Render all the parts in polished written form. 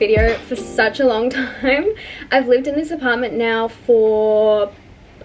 video for such a long time. I've lived in this apartment now for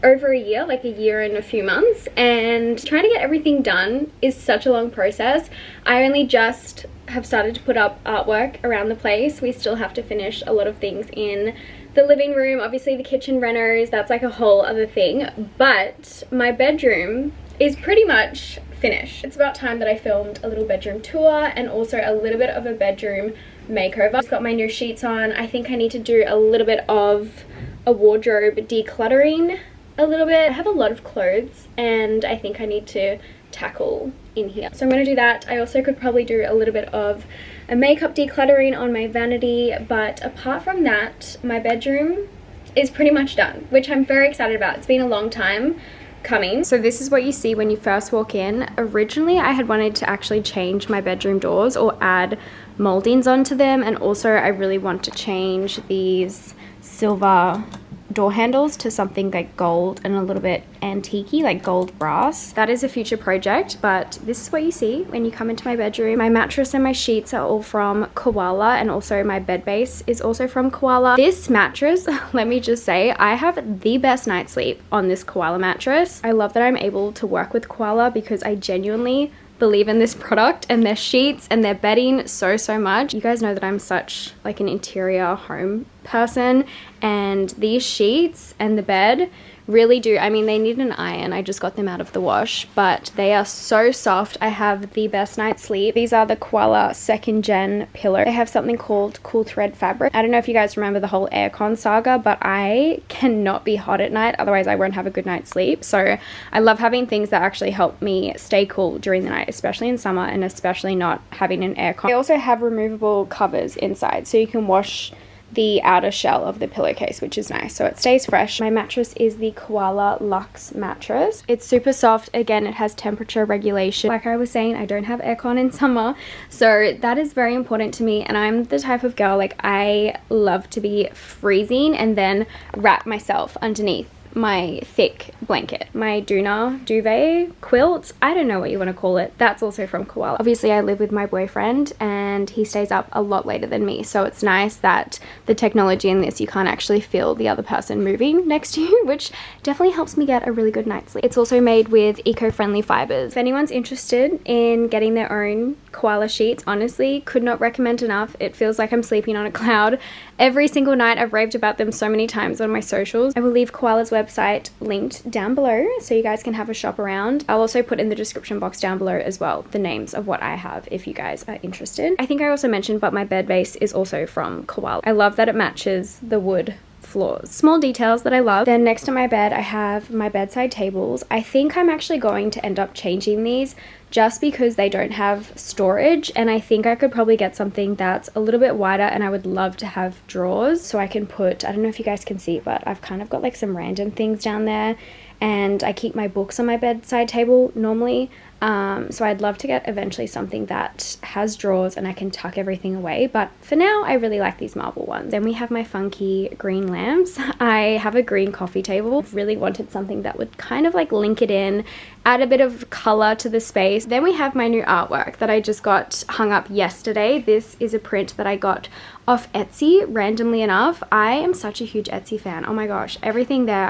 over a year, like a year and a few months, and trying to get everything done is such a long process. I only just have started to put up artwork around the place. We still have to finish a lot of things in the living room, obviously the kitchen renos, that's like a whole other thing, but my bedroom is pretty much finished. It's about time that I filmed a little bedroom tour and also a little bit of a bedroom makeover. I've got my new sheets on. I think I need to do a little bit of a wardrobe decluttering a little bit. I have a lot of clothes and I think I need to tackle in here, so I'm going to do that. I also could probably do a little bit of a makeup decluttering on my vanity, but apart from that, my bedroom is pretty much done, which I'm very excited about. It's been a long time coming. So this is what you see when you first walk in. Originally I had wanted to actually change my bedroom doors or add moldings onto them, and also I really want to change these silver door handles to something like gold and a little bit antique-y, like gold brass. That is a future project, but this is what you see when you come into my bedroom. My mattress and my sheets are all from Koala, and also my bed base is also from Koala. This mattress, let me just say, I have the best night's sleep on this Koala mattress. I love that I'm able to work with Koala because I genuinely believe in this product and their sheets and their bedding so much. You guys know that I'm such like an interior home person, and these sheets and the bed really do, I mean, they need an iron. I just got them out of the wash, but they are so soft. I have the best night's sleep. These are the Koala 2nd gen pillow. They have something called cool thread fabric. I don't know if you guys remember the whole aircon saga, but I cannot be hot at night, otherwise I won't have a good night's sleep. So I love having things that actually help me stay cool during the night, especially in summer, and especially not having an aircon. They also have removable covers inside, so you can wash the outer shell of the pillowcase, which is nice, so it stays fresh. My mattress is the Koala Luxe mattress. It's super soft. Again, it has temperature regulation. Like I was saying, I don't have aircon in summer, so that is very important to me, and I'm the type of girl, like, I love to be freezing and then wrap myself underneath my thick blanket. My Doona duvet quilt, I don't know what you want to call it, that's also from Koala. Obviously I live with my boyfriend and he stays up a lot later than me, so it's nice that the technology in this, you can't actually feel the other person moving next to you, which definitely helps me get a really good night's sleep. It's also made with eco-friendly fibers. If anyone's interested in getting their own Koala sheets, honestly could not recommend enough. It feels like I'm sleeping on a cloud every single night. I've raved about them so many times on my socials. I will leave Koala's website linked down below so you guys can have a shop around. I'll also put in the description box down below as well the names of what I have if you guys are interested. I think I also mentioned, but my bed base is also from Koala. I love that it matches the wood floors. Small details that I love. Then next to my bed I have my bedside tables. I think I'm actually going to end up changing these just because they don't have storage, and I think I could probably get something that's a little bit wider, and I would love to have drawers so I can put, I don't know if you guys can see, but I've kind of got like some random things down there, and I keep my books on my bedside table normally. So I'd love to get eventually something that has drawers and I can tuck everything away, but for now I really like these marble ones. Then we have my funky green lamps. I have a green coffee table. Really wanted something that would kind of like link it in, add a bit of color to the space. Then we have my new artwork that I just got hung up yesterday. This is a print that I got off Etsy randomly enough. I am such a huge Etsy fan. Oh my gosh, everything there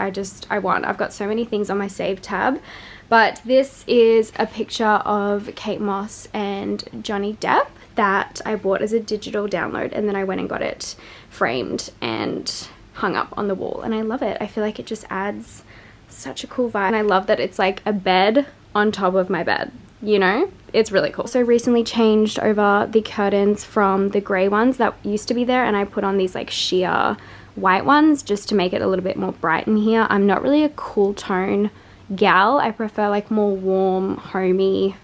I want. I've got so many things on my save tab. But this is a picture of Kate Moss and Johnny Depp that I bought as a digital download, and then I went and got it framed and hung up on the wall, and I love it. I feel like it just adds such a cool vibe, and I love that it's like a bed on top of my bed, you know? It's really cool. So recently changed over the curtains from the grey ones that used to be there, and I put on these like sheer white ones just to make it a little bit more bright in here. I'm not really a cool tone gal. I prefer like more warm, homey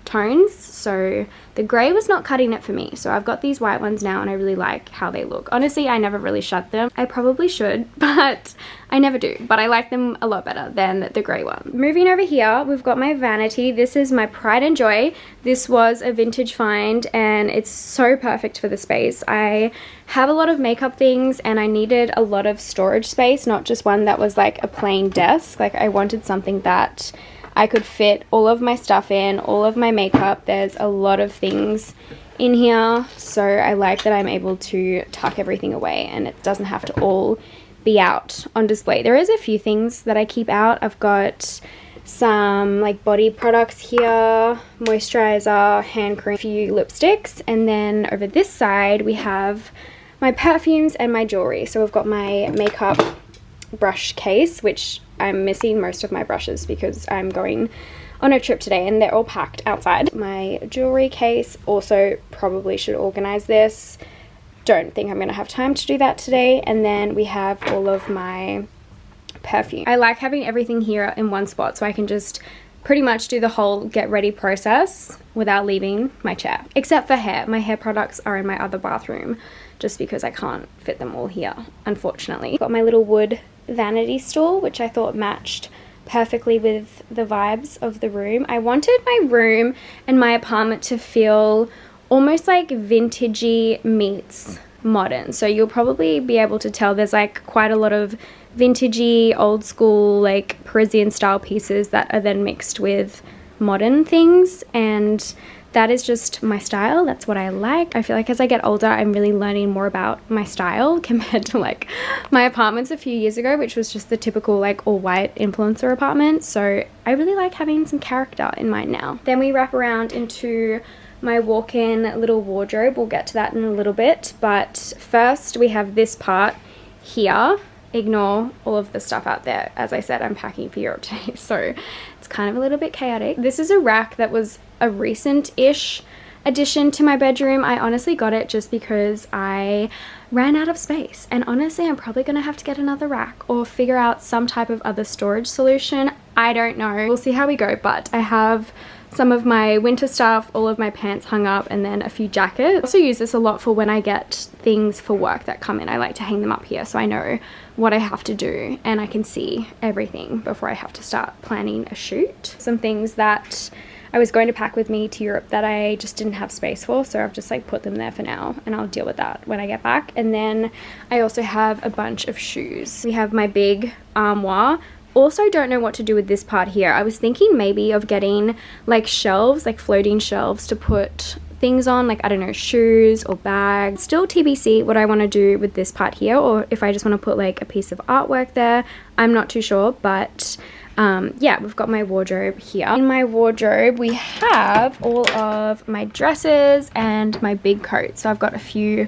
tones, so the grey was not cutting it for me. So I've got these white ones now and I really like how they look. Honestly, I never really shut them. I probably should, but I never do. But I like them a lot better than the grey one. Moving over here, we've got my vanity. This is my pride and joy. This was a vintage find and it's so perfect for the space. I have a lot of makeup things and I needed a lot of storage space, not just one that was like a plain desk. Like I wanted something that I could fit all of my stuff in, all of my makeup. There's a lot of things in here, so I like that I'm able to tuck everything away and it doesn't have to all be out on display. There is a few things that I keep out. I've got some like body products here, moisturizer, hand cream, a few lipsticks, and then over this side we have my perfumes and my jewelry. So we've got my makeup brush case, which I'm missing most of my brushes because I'm going on a trip today and they're all packed outside. My jewelry case, also probably should organize this. Don't think I'm gonna have time to do that today. And then we have all of my perfume. I like having everything here in one spot so I can just pretty much do the whole get ready process without leaving my chair. Except for hair. My hair products are in my other bathroom just because I can't fit them all here, unfortunately. Got my little wood vanity stool, which I thought matched perfectly with the vibes of the room. I wanted my room and my apartment to feel almost like vintagey meets modern. So you'll probably be able to tell there's like quite a lot of vintagey, old school, like Parisian style pieces that are then mixed with modern things, and that is just my style. That's what I like. I feel like as I get older, I'm really learning more about my style compared to like my apartments a few years ago, which was just the typical like all white influencer apartment. So I really like having some character in mine now. Then we wrap around into my walk-in little wardrobe. We'll get to that in a little bit, but first we have this part here. Ignore all of the stuff out there. As I said, I'm packing for Europe today, so it's kind of a little bit chaotic. This is a rack that was a recent-ish addition to my bedroom. I honestly got it just because I ran out of space, and honestly I'm probably gonna have to get another rack or figure out some type of other storage solution. I don't know. We'll see how we go, but I have some of my winter stuff, all of my pants hung up, and then a few jackets. I also use this a lot for when I get things for work that come in. I like to hang them up here so I know what I have to do and I can see everything before I have to start planning a shoot. Some things that I was going to pack with me to Europe that I just didn't have space for, so I've just like put them there for now and I'll deal with that when I get back. And then I also have a bunch of shoes. We have my big armoire. Also don't know what to do with this part here. I was thinking maybe of getting like shelves, like floating shelves to put things on, like I don't know, shoes or bags. Still TBC what I want to do with this part here, or if I just want to put like a piece of artwork there. I'm not too sure, but yeah, we've got my wardrobe here. In my wardrobe we have all of my dresses and my big coats. So I've got a few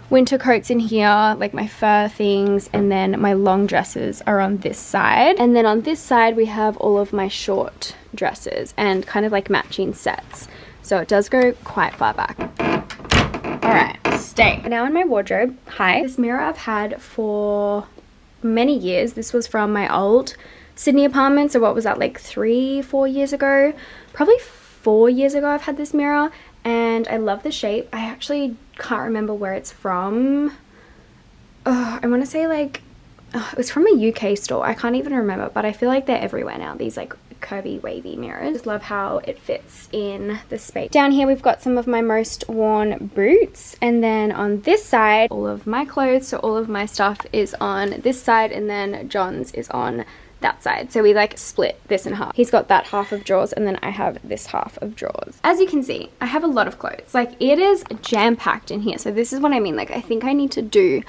winter coats in here, like my fur things, and then my long dresses are on this side. And then on this side we have all of my short dresses and kind of like matching sets. So it does go quite far back. All right, stay. Now in my wardrobe, hi. This mirror I've had for many years. This was from my old Sydney apartment. So what was that, like 3-4 years ago? Probably 4 years ago I've had this mirror, and I love the shape. I actually can't remember where it's from. I want to say like, it was from a UK store. I can't even remember, but I feel like they're everywhere now, these like curvy wavy mirrors. Just love how it fits in the space. Down here we've got some of my most worn boots, and then on this side all of my clothes. So all of my stuff is on this side, and then John's is on that side. So we like split this in half. He's got that half of drawers, and then I have this half of drawers. As you can see, I have a lot of clothes. Like it is jam-packed in here. So this is what I mean. Like I think I need to do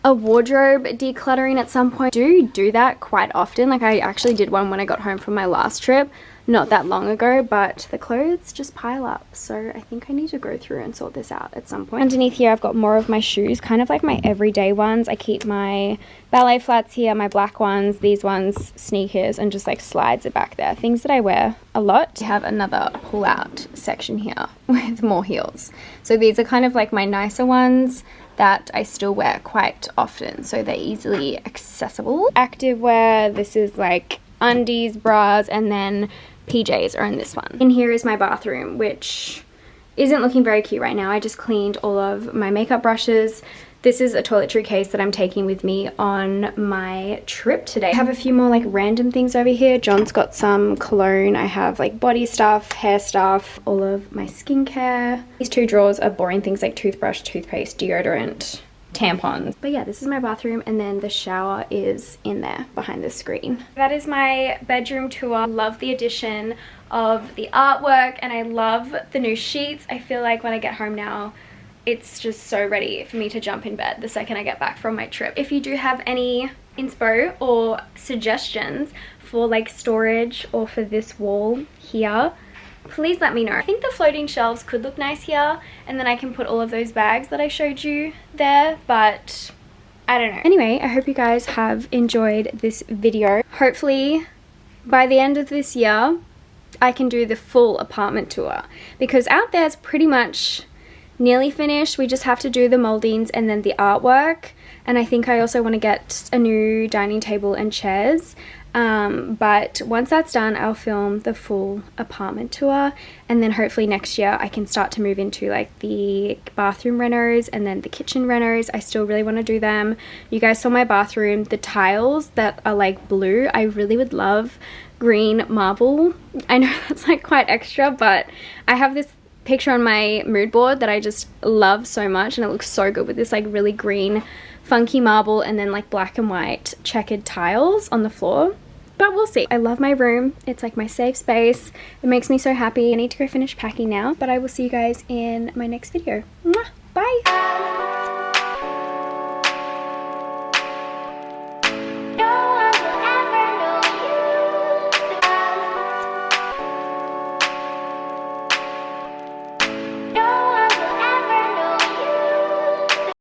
a wardrobe decluttering at some point. I do that quite often. Like I actually did one when I got home from my last trip not that long ago, but the clothes just pile up. So I think I need to go through and sort this out at some point. Underneath here I've got more of my shoes, kind of like my everyday ones. I keep my ballet flats here, my black ones, these ones, sneakers, and just like slides are back there. Things that I wear a lot. I have another pull out section here with more heels. So these are kind of like my nicer ones that I still wear quite often, so they're easily accessible. Activewear, this is like undies, bras, and then PJs are in this one. In here is my bathroom, which isn't looking very cute right now. I just cleaned all of my makeup brushes. This is a toiletry case that I'm taking with me on my trip today. I have a few more like random things over here. John's got some cologne. I have like body stuff, hair stuff, all of my skincare. These two drawers are boring things like toothbrush, toothpaste, deodorant, tampons. But yeah, this is my bathroom, and then the shower is in there behind the screen. That is my bedroom tour. Love the addition of the artwork, and I love the new sheets. I feel like when I get home now, it's just so ready for me to jump in bed the second I get back from my trip. If you do have any inspo or suggestions for like storage or for this wall here, please let me know. I think the floating shelves could look nice here, and then I can put all of those bags that I showed you there, but I don't know. Anyway, I hope you guys have enjoyed this video. Hopefully by the end of this year I can do the full apartment tour, because out there's pretty much nearly finished. We just have to do the moldings and then the artwork, and I think I also want to get a new dining table and chairs. But once that's done, I'll film the full apartment tour, and then hopefully next year I can start to move into like the bathroom renos and then the kitchen renos. I still really want to do them. You guys saw my bathroom, the tiles that are like blue. I really would love green marble. I know that's like quite extra, but I have this picture on my mood board that I just love so much, and it looks so good with this like really green funky marble and then like black and white checkered tiles on the floor. But we'll see. I love my room. It's like my safe space. It makes me so happy. I need to go finish packing now, but I will see you guys in my next video. Mwah! Bye!